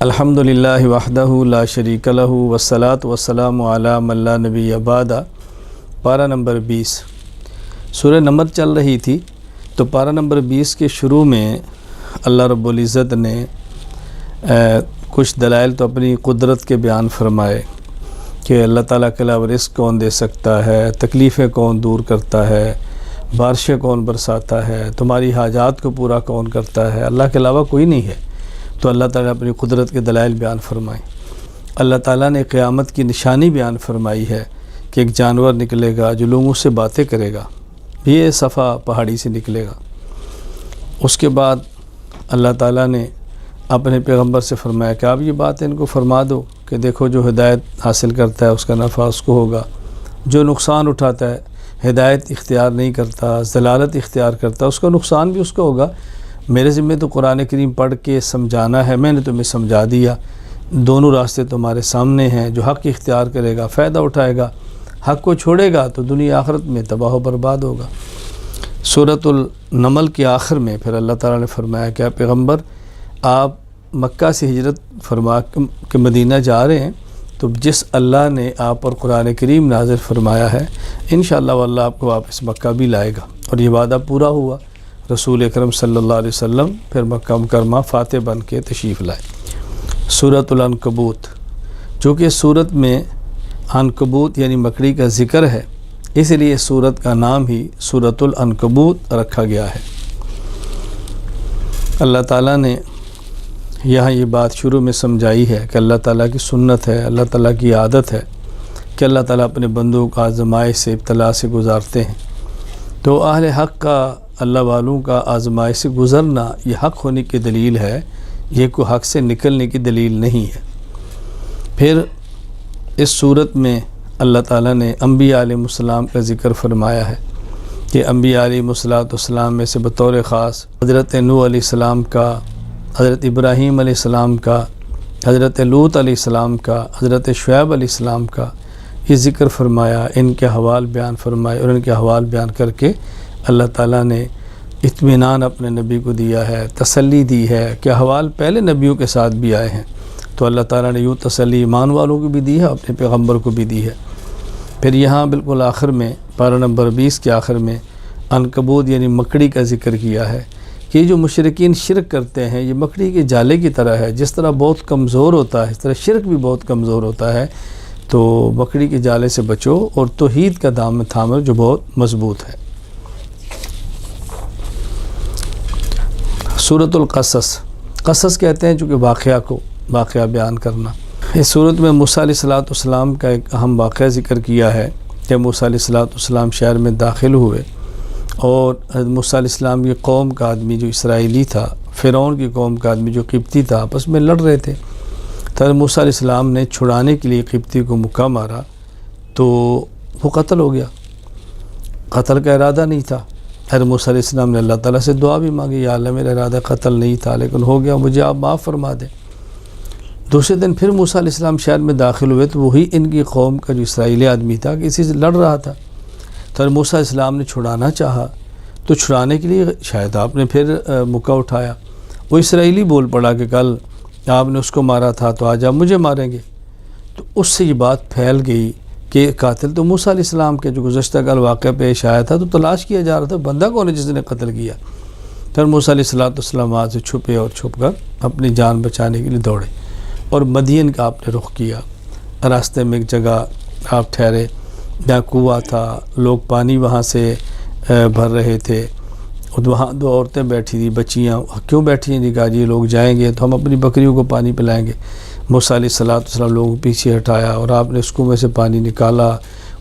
الحمدللہ وحدہ لا شریک لہ والصلاۃ والسلام علی من لا نبی بعدہ۔ پارہ نمبر 20 سورہ نمبر چل رہی تھی، تو پارہ نمبر 20 کے شروع میں اللہ رب العزت نے کچھ دلائل تو اپنی قدرت کے بیان فرمائے کہ اللہ تعالیٰ کے علاوہ رزق کون دے سکتا ہے، تکلیفیں کون دور کرتا ہے، بارشیں کون برساتا ہے، تمہاری حاجات کو پورا کون کرتا ہے، اللہ کے علاوہ کوئی نہیں ہے۔ تو اللہ تعالیٰ نے اپنی قدرت کے دلائل بیان فرمائے۔ اللہ تعالیٰ نے قیامت کی نشانی بیان فرمائی ہے کہ ایک جانور نکلے گا جو لوگوں سے باتیں کرے گا، یہ صفا پہاڑی سے نکلے گا۔ اس کے بعد اللہ تعالیٰ نے اپنے پیغمبر سے فرمایا کہ آپ یہ بات ان کو فرما دو کہ دیکھو جو ہدایت حاصل کرتا ہے اس کا نفع اس کو ہوگا، جو نقصان اٹھاتا ہے، ہدایت اختیار نہیں کرتا، ضلالت اختیار کرتا، اس کا نقصان بھی اس کو ہوگا۔ میرے ذمہ تو قرآن کریم پڑھ کے سمجھانا ہے، میں نے تمہیں سمجھا دیا، دونوں راستے تمہارے سامنے ہیں، جو حق اختیار کرے گا فائدہ اٹھائے گا، حق کو چھوڑے گا تو دنیا آخرت میں تباہ و برباد ہوگا۔ سورۃ النمل کے آخر میں پھر اللہ تعالیٰ نے فرمایا کہ پیغمبر آپ مکہ سے ہجرت فرما کے مدینہ جا رہے ہیں، تو جس اللہ نے آپ پر قرآن کریم نازل فرمایا ہے انشاءاللہ واللہ آپ کو واپس مکہ بھی لائے گا، اور یہ وعدہ پورا ہوا۔ رسول اکرم صلی اللہ علیہ وسلم پھر مکہ مکرمہ فاتح بن کے تشریف لائے۔ سورۃ العنکبوت، جو کہ سورت میں عنکبوت یعنی مکڑی کا ذکر ہے، اس لیے سورت کا نام ہی سورۃ العنکبوت رکھا گیا ہے۔ اللہ تعالیٰ نے یہاں یہ بات شروع میں سمجھائی ہے کہ اللہ تعالیٰ کی سنت ہے، اللہ تعالیٰ کی عادت ہے کہ اللہ تعالیٰ اپنے بندوں کا آزمائش سے ابتلا سے گزارتے ہیں۔ تو اہل حق کا، اللہ والوں کا آزمائش سے گزرنا یہ حق ہونے کی دلیل ہے، یہ کوئی حق سے نکلنے کی دلیل نہیں ہے۔ پھر اس صورت میں اللہ تعالیٰ نے انبیاء علیہ السلام کا ذکر فرمایا ہے کہ انبیاء علیہ السلام میں سے بطور خاص حضرت نوح علیہ السلام کا، حضرت ابراہیم علیہ السلام کا، حضرت لوط علیہ السلام کا، حضرت شعیب علیہ السلام کا یہ ذکر فرمایا، ان کے حوال بیان فرمائے، اور ان کے حوال بیان کر کے اللہ تعالیٰ نے اطمینان اپنے نبی کو دیا ہے، تسلی دی ہے کہ حوال پہلے نبیوں کے ساتھ بھی آئے ہیں، تو اللہ تعالیٰ نے یوں تسلی ایمان والوں کو بھی دی ہے، اپنے پیغمبر کو بھی دی ہے۔ پھر یہاں بالکل آخر میں پارہ نمبر 20 کے آخر میں عنکبوت یعنی مکڑی کا ذکر کیا ہے کہ یہ جو مشرکین شرک کرتے ہیں یہ مکڑی کے جالے کی طرح ہے، جس طرح بہت کمزور ہوتا ہے اس طرح شرک بھی بہت کمزور ہوتا ہے، تو مکڑی کے جالے سے بچو اور توحید کا دامن تھامو جو بہت مضبوط ہے۔ سورۃ القصص، قصص کہتے ہیں چونکہ واقعہ بیان کرنا۔ اس سورت میں موسیٰ علیہ السلام کا ایک اہم واقعہ ذکر کیا ہے کہ موسیٰ علیہ السلام شہر میں داخل ہوئے، اور موسیٰ علیہ السلام کی قوم کا آدمی جو اسرائیلی تھا، فرعون کی قوم کا آدمی جو قبطی تھا، آپس میں لڑ رہے تھے۔ تو موسیٰ علیہ السلام نے چھڑانے کے لیے قبطی کو مکہ مارا تو وہ قتل ہو گیا، قتل کا ارادہ نہیں تھا۔ حضرت موسیٰ علیہ السلام نے اللہ تعالیٰ سے دعا بھی مانگی، یا اللہ میرا ارادہ قتل نہیں تھا لیکن ہو گیا، مجھے آپ معاف فرما دیں۔ دوسرے دن پھر موسیٰ علیہ السلام شہر میں داخل ہوئے تو وہی ان کی قوم کا جو اسرائیلی آدمی تھا کسی سے لڑ رہا تھا، تو حضرت موسیٰ علیہ السلام نے چھڑانا چاہا، تو چھڑانے کے لیے شاید آپ نے پھر مکہ اٹھایا، وہ اسرائیلی بول پڑا کہ کل آپ نے اس کو مارا تھا تو آج آپ مجھے ماریں گے، تو اس سے یہ بات پھیل گئی کہ قاتل تو موسیٰ علیہ السلام کے جو گزشتہ کل واقعہ پیش آیا تھا، تو تلاش کیا جا رہا تھا بندہ کون ہے جس نے قتل کیا۔ پھر موسیٰ علیہ السلام وہاں سے چھپے اور چھپ کر اپنی جان بچانے کے لیے دوڑے، اور مدین کا آپ نے رخ کیا۔ راستے میں ایک جگہ آپ ٹھہرے جہاں کنواں تھا، لوگ پانی وہاں سے بھر رہے تھے، اور وہاں دو عورتیں بیٹھی تھیں، بچیاں کیوں بیٹھی ہیں؟ کہا جی لوگ جائیں گے تو ہم اپنی بکریوں کو پانی پلائیں گے۔ موسیٰ علیہ السلام لوگوں کو پیچھے ہٹایا اور آپ نے اس کنویں سے پانی نکالا،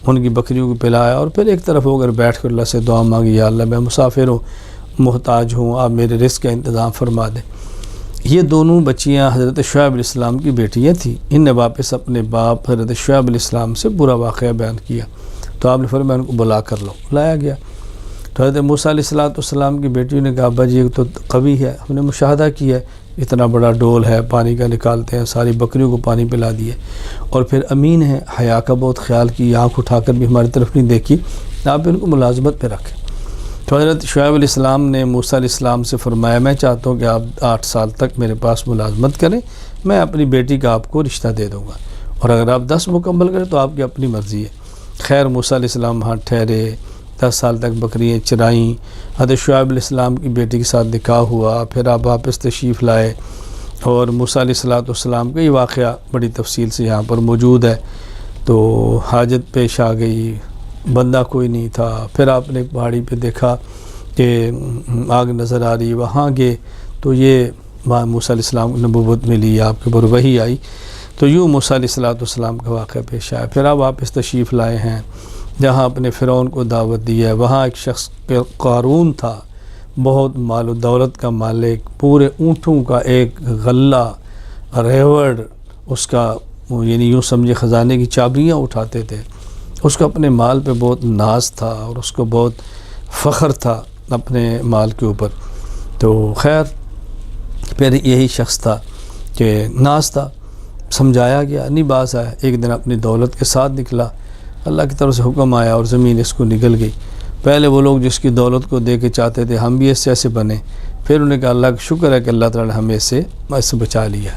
ان کی بکریوں کو پلایا، اور پھر ایک طرف ہو کر بیٹھ کر اللہ سے دعا مانگی، یا اللہ میں مسافر ہوں، محتاج ہوں، آپ میرے رزق کا انتظام فرما دیں۔ یہ دونوں بچیاں حضرت شعیب علیہ السلام کی بیٹیاں تھیں، ان نے واپس اپنے باپ حضرت شعیب علیہ السلام سے برا واقعہ بیان کیا، تو آپ نے فرمایا ان کو بلا کر لو، لایا گیا۔ تو حضرت موسیٰ علیہ السلام کی بیٹیوں نے کہا ابا جی تو قوی ہے، ہم نے مشاہدہ کیا ہے، اتنا بڑا ڈول ہے پانی کا نکالتے ہیں، ساری بکریوں کو پانی پلا دیے، اور پھر امین ہے، حیا کا بہت خیال کی، آنکھ اٹھا کر بھی ہماری طرف نہیں دیکھی، آپ ان کو ملازمت پہ رکھیں۔ تو حضرت شعیب علیہ السلام نے موسیٰ علیہ السلام سے فرمایا میں چاہتا ہوں کہ آپ 8 سال تک میرے پاس ملازمت کریں، میں اپنی بیٹی کا آپ کو رشتہ دے دوں گا، اور اگر آپ 10 مکمل کریں تو آپ کی اپنی مرضی ہے۔ خیر موسیٰ علیہ السلام وہاں ٹھہرے، 10 سال تک بکریاں چرائیں، حضرت شعیب علیہ السلام کی بیٹی کے ساتھ نکاح ہوا، پھر آپ واپس تشریف لائے، اور موسیٰ علیہ السلام کا یہ واقعہ بڑی تفصیل سے یہاں پر موجود ہے۔ تو حاجت پیش آ گئی، بندہ کوئی نہیں تھا، پھر آپ نے ایک پہاڑی پہ دیکھا کہ آگ نظر آ رہی، وہاں گئے تو یہ وہاں موسیٰ علیہ السلام کو نبوت ملی، آپ کے اوپر وحی آئی، تو یوں موسیٰ علیہ السلام کا واقعہ پیش آیا۔ پھر آپ واپس تشریف لائے ہیں جہاں اپنے فرعون کو دعوت دی ہے، وہاں ایک شخص قارون تھا، بہت مال و دولت کا مالک، پورے اونٹوں کا ایک غلہ ریوڑ اس کا، یعنی یوں سمجھے خزانے کی چابیاں اٹھاتے تھے، اس کو اپنے مال پہ بہت ناز تھا اور اس کو بہت فخر تھا اپنے مال کے اوپر۔ تو خیر پھر یہی شخص تھا کہ ناز تھا، سمجھایا گیا، نہیں باز آیا، ایک دن اپنی دولت کے ساتھ نکلا، اللہ کی طرف سے حکم آیا اور زمین اس کو نگل گئی۔ پہلے وہ لوگ جس کی دولت کو دے کے چاہتے تھے ہم بھی اس سے ایسے بنے، پھر انہوں نے کہا اللہ کا شکر ہے کہ اللہ تعالی نے ہمیں اس سے بچا لیا۔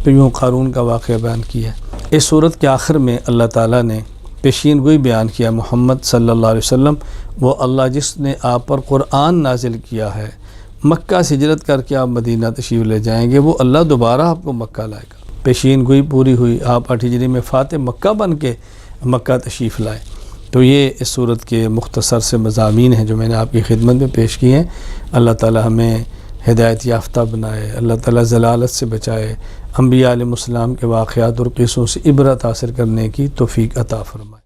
تو یوں قارون کا واقعہ بیان کیا۔ اس صورت کے آخر میں اللہ تعالیٰ نے پیشین گوئی بیان کیا، محمد صلی اللہ علیہ وسلم وہ اللہ جس نے آپ پر قرآن نازل کیا ہے، مکہ سے ہجرت کر کے آپ مدینہ تشریف لے جائیں گے، وہ اللہ دوبارہ آپ کو مکہ لائے گا۔ پیشین گوئی پوری ہوئی، آپ 8 ہجری میں فاتح مکہ بن کے مکہ تشریف لائے۔ تو یہ اس صورت کے مختصر سے مضامین ہیں جو میں نے آپ کی خدمت میں پیش کیے ہیں۔ اللہ تعالی ہمیں ہدایت یافتہ بنائے، اللہ تعالی ضلالت سے بچائے، انبیاء علیہ السلام کے واقعات اور قصوں سے عبرت حاصل کرنے کی توفیق عطا فرمائے۔